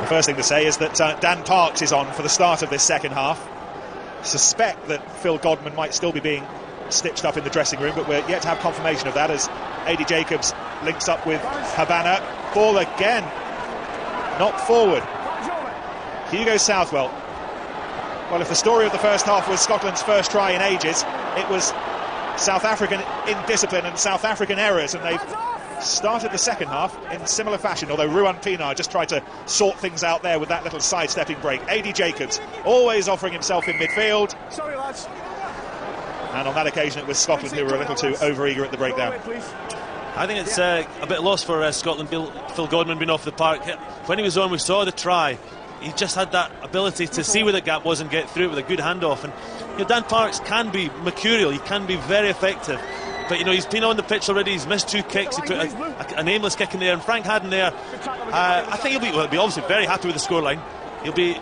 first thing to say is that Dan Parks is on for the start of this second half. Suspect that Phil Godman might still be being stitched up in the dressing room, but we're yet to have confirmation of that as A.D. Jacobs links up with Habana. Ball again knocked forward. Hugo Southwell. Well, if the story of the first half was Scotland's first try in ages, it was South African indiscipline and South African errors, and they've started the second half in similar fashion, although Ruan Pienaar just tried to sort things out there with that little sidestepping break. A.D. Jacobs always offering himself in midfield. Sorry, lads. And on that occasion it was Scotland who were a little too over-eager at the breakdown. I think it's a bit lost for Scotland. Phil Godman being off the park. When he was on, we saw the try. He just had that ability to see where the gap was and get through it with a good handoff. And you know, Dan Parks can be mercurial, he can be very effective. But you know, he's been on the pitch already, he's missed 2 kicks, he put an aimless kick in there, and Frank Haddon there, I think he'll be obviously very happy with the scoreline. He'll be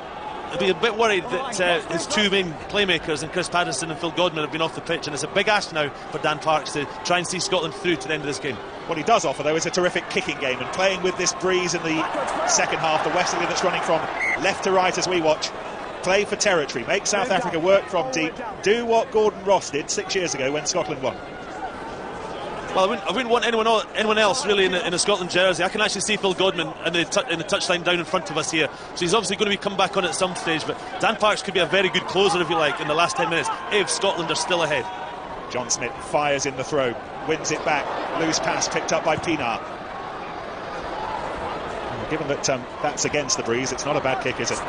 a bit worried that his 2 main playmakers, and Chris Patterson and Phil Godman, have been off the pitch, and it's a big ask now for Dan Parks to try and see Scotland through to the end of this game. What he does offer, though, is a terrific kicking game, and playing with this breeze in the second half, the westerly that's running from left to right as we watch. Play for territory, make South Africa work from deep, do what Gordon Ross did 6 years ago when Scotland won. Well, I wouldn't want anyone else really in a Scotland jersey. I can actually see Phil Godman in the touchline down in front of us here. So he's obviously going to be come back on at some stage. But Dan Parks could be a very good closer, if you like, in the last 10 minutes if Scotland are still ahead. John Smith fires in the throw, wins it back. Loose pass picked up by Pienaar. Given that that's against the breeze, it's not a bad kick, is it?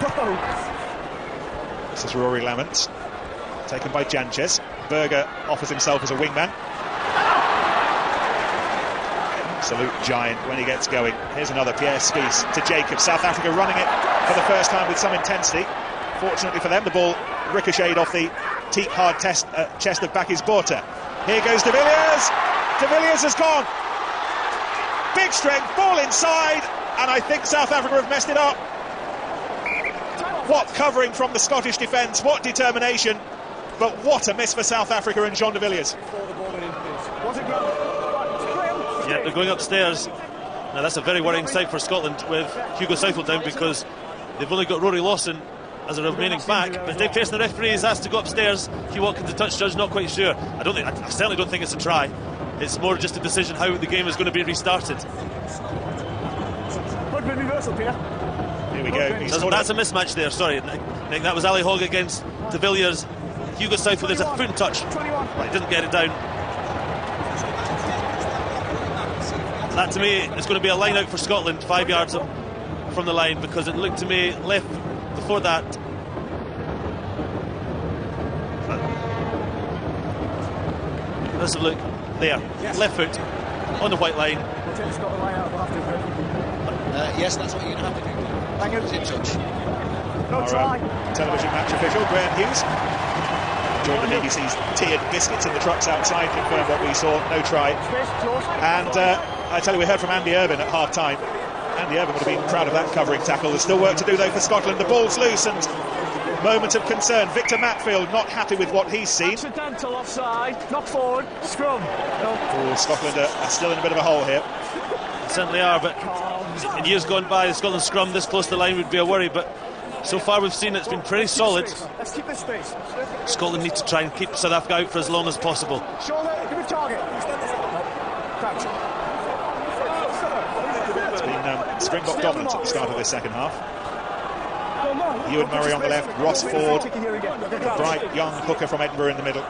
This is Rory Lamont, taken by Janches. Berger offers himself as a wingman. Absolute giant when he gets going. Here's another Pierre Spies to Jacobs. South Africa running it for the first time with some intensity. Fortunately for them, the ball ricocheted off the teak hard chest of Bakis Botha. Here goes De Villiers. De Villiers has gone. Big strength, ball inside, and I think South Africa have messed it up. What covering from the Scottish defence, what determination, but what a miss for South Africa and Jean De Villiers. Yeah, they're going upstairs. Now that's a very worrying sight for Scotland with Hugo Southwell down, because they've only got Rory Lawson as a remaining back. But Dave Pearson, the referee, is asked to go upstairs. Hugh Watkins, the touch judge, not quite sure. I certainly don't think it's a try. It's more just a decision how the game is going to be restarted. Here we go. That's a mismatch there. Sorry, Nick. That was Ali Hogg against De Villiers. Hugo Southwell, there's a foot and touch. Right, didn't get it down. That to me is going to be a line out for Scotland, 5 yards up from the line, because it looked to me left before that. Let's have a look there. Yes. Left foot on the white line. Yes, that's what you're going to have to do. Thank you. In touch. No try. Television match official Graham Hughes joined the BBC's tea and biscuits in the trucks outside, confirmed what we saw. No try. And I tell you, we heard from Andy Irvine at half-time. Andy Irvine would have been proud of that covering tackle. There's still work to do, though, for Scotland. The ball's loose, and moment of concern. Victor Matfield not happy with what he's seen. Accidental offside, knock forward, scrum. No. Scotland are still in a bit of a hole here. They certainly are, but in years gone by, the Scotland scrum this close to the line would be a worry. But so far we've seen it's been pretty solid. Let's keep this space. Scotland need to try and keep South Africa out for as long as possible. Shoulder, give it target. It's been Springbok dominant at the start of this second half. Ewan Murray on the left, Ross Ford, a bright young hooker from Edinburgh in the middle,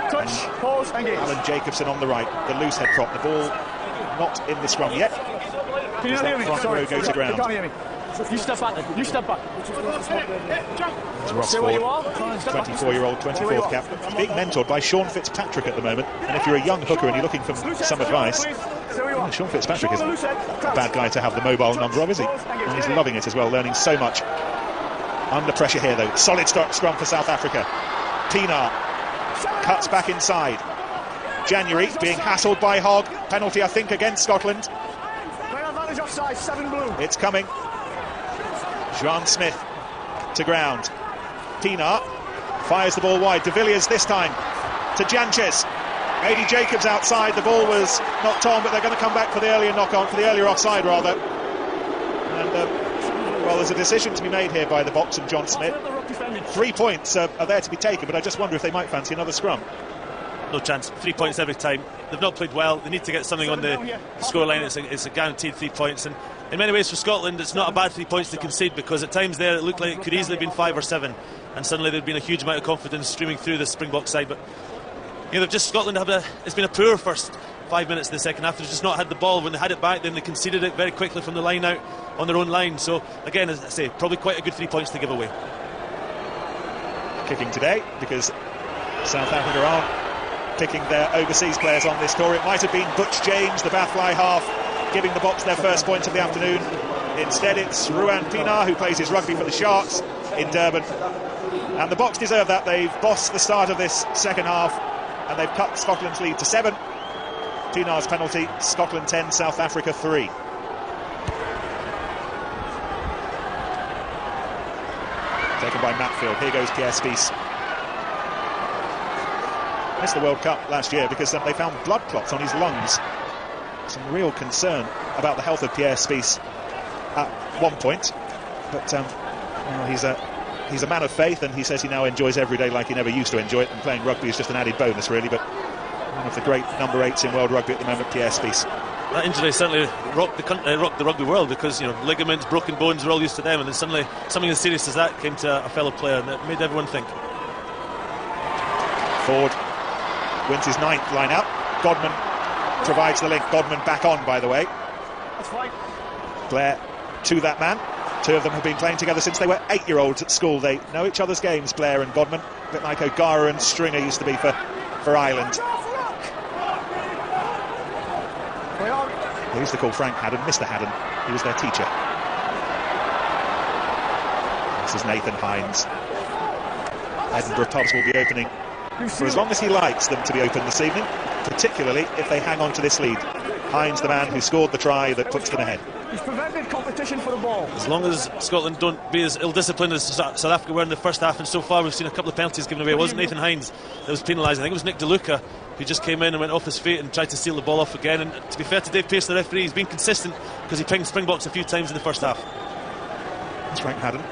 Touch, pause, engage. Alan Jacobson on the right, the loose head prop. The ball not in the scrum yet. Can you hear me? Front row go to ground. You can't hear me. You step back then. You step back. It's Ross Ford, 24-year-old, 24th cap, being mentored by Sean Fitzpatrick at the moment. And if you're a young hooker and you're looking for some advice, well, Sean Fitzpatrick isn't a bad guy to have the mobile number of, is he? And he's loving it as well, learning so much. Under pressure here, though. Solid scrum for South Africa. Pienaar cuts back inside. January being hassled by Hogg. Penalty, I think, against Scotland. It's coming. Juan Smith to ground. Pienaar fires the ball wide. De Villiers this time to Janches. A.D. Jacobs outside. The ball was knocked on, but they're going to come back for the earlier knock-on, for the earlier offside rather. And Well, there's a decision to be made here by the Boks and John Smith. 3 points are there to be taken, but I just wonder if they might fancy another scrum. No chance. 3 points every time. They've not played well. They need to get something on the scoreline. It's a guaranteed 3 points. And in many ways for Scotland, it's not a bad 3 points to concede, because at times there it looked like it could easily have been 5 or 7. And suddenly there'd been a huge amount of confidence streaming through the Springboks side. But Scotland it's been a poor first 5 minutes of the second half. They've just not had the ball. When they had it back, then they conceded it very quickly from the line out on their own line. So again, as I say, probably quite a good 3 points to give away. Kicking today, because South Africa aren't picking their overseas players on this tour. It might have been Butch James, the Bathfly half, giving the Boks their first points of the afternoon. Instead, it's Ruan Pienaar, who plays his rugby for the Sharks in Durban. And the Boks deserve that. They've bossed the start of this second half, and they've cut Scotland's lead to 7. Pienaar's penalty, Scotland 10, South Africa 3. Taken by Murrayfield. Here goes Pierre Spies. Missed the World Cup last year because they found blood clots on his lungs. Some real concern about the health of Pierre Spies at one point. But he's a man of faith, and he says he now enjoys every day like he never used to enjoy it, and playing rugby is just an added bonus, really. But one of the great number 8s in world rugby at the moment, Pierre Spies. That injury certainly rocked the rugby world, because ligaments, broken bones, we're all used to them, and then suddenly something as serious as that came to a fellow player, and it made everyone think. Ford wins his 9th line out. Godman provides the link. Godman back on, by the way. That's fine. Blair to that man. 2 of them have been playing together since they were 8-year-olds at school. They know each other's games, Blair and Godman, a bit like O'Gara and Stringer used to be for Ireland. They used to call Frank Haddon Mr. Haddon. He was their teacher. This is Nathan Hines. Edinburgh pubs will be opening for as long as he likes them to be open this evening, particularly if they hang on to this lead. Hines, the man who scored the try that puts them ahead. He's prevented competition for the ball. As long as Scotland don't be as ill-disciplined as South Africa were in the first half, and so far we've seen a couple of penalties given away. It wasn't Nathan Hines that was penalised. I think it was Nick DeLuca, who just came in and went off his feet and tried to steal the ball off again. And to be fair to Dave Pearce, the referee, he's been consistent, because he pinged Springboks a few times in the first half. That's Frank Haddon.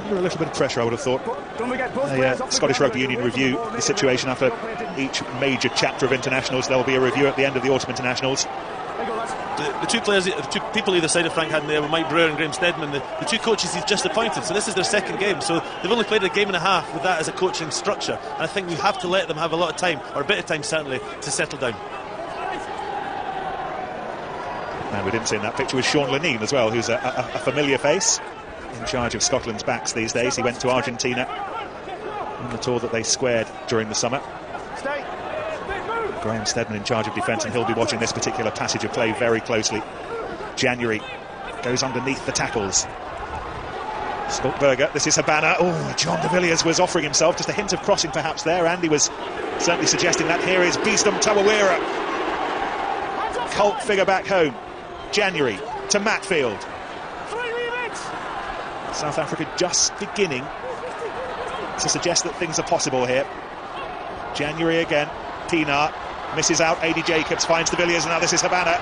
Under a little bit of pressure, I would have thought. The Scottish Rugby Union review the situation after each major chapter of internationals. There will be a review at the end of the autumn internationals. The two people either side of Frank Haddon there were Mike Brewer and Graham Steadman, the 2 coaches he's just appointed. So this is their second game, so they've only played a game and a half with that as a coaching structure, and I think we have to let them have a lot of time, or a bit of time certainly, to settle down. And we didn't see in that picture was Sean Lenine as well, who's a familiar face, in charge of Scotland's backs these days. He went to Argentina on the tour that they squared during the summer. Graham Steadman in charge of defence, and he'll be watching this particular passage of play very closely. January goes underneath the tackles. Skulkberger, this is Habana. Oh, John de Villiers was offering himself, just a hint of crossing perhaps there. Andy was certainly suggesting that. Here is Beeston Tawawera, cult figure back home. January to Murrayfield. South Africa just beginning to suggest that things are possible here. January again. Pienaar misses out. A.D. Jacobs finds de Villiers, and now this is Habana.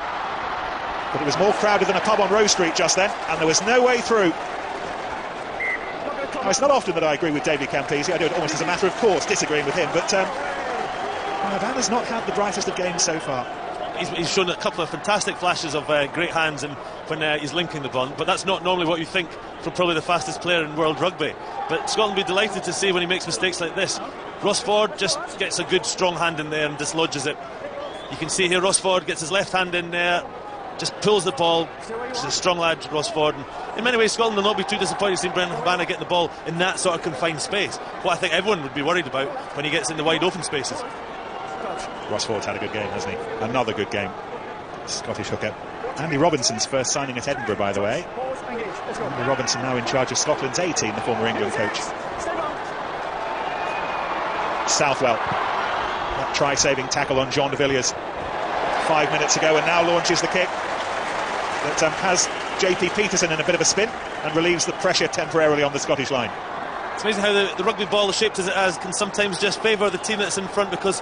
But it was more crowded than a pub on Rose Street just then, and there was no way through. Now, it's not often that I agree with David Campese. I do it almost as a matter of course, disagreeing with him, but Habana's not had the brightest of games so far. He's shown a couple of fantastic flashes of great hands, and when he's linking the ball, but that's not normally what you think from probably the fastest player in world rugby. But Scotland will be delighted to see when he makes mistakes like this. Ross Ford just gets a good strong hand in there and dislodges it. You can see here Ross Ford gets his left hand in there, just pulls the ball. He's a strong lad, Ross Ford, and in many ways Scotland will not be too disappointed seeing Brendan Habana getting the ball in that sort of confined space. What I think everyone would be worried about when he gets in the wide open spaces. Ross Ford's had a good game, hasn't he? Another good game. Scottish hooker. Andy Robinson's first signing at Edinburgh, by the way. Andy Robinson now in charge of Scotland's A team, the former England coach. Southwell, that try-saving tackle on John de Villiers 5 minutes ago, and now launches the kick that has JP Peterson in a bit of a spin and relieves the pressure temporarily on the Scottish line. It's amazing how the rugby ball, shaped as it has, can sometimes just favour the team that's in front, because